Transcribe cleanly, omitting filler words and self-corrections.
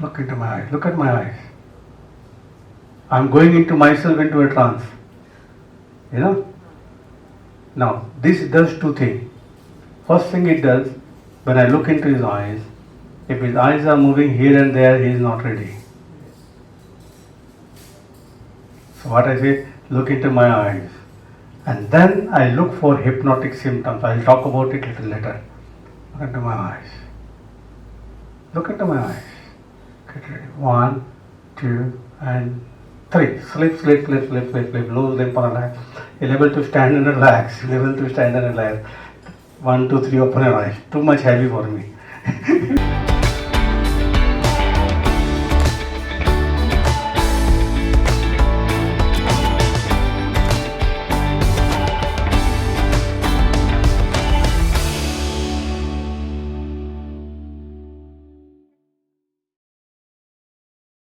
Look into my eyes. Look at my eyes. I'm going into myself into a trance. You know? Now, this does two things. First thing it does, when I look into his eyes, if his eyes are moving here and there, he is not ready. So what I say, look into my eyes. And then I look for hypnotic symptoms. I'll talk about it a little later. Look into my eyes. Look into my eyes. Get ready. 1, 2, and 3. Slip, slip, slip, slip, slip, slip. Loose limb and relax. You're able to stand and relax. You're able to stand and relax. 1, 2, 3, open your eyes. Too much heavy for me.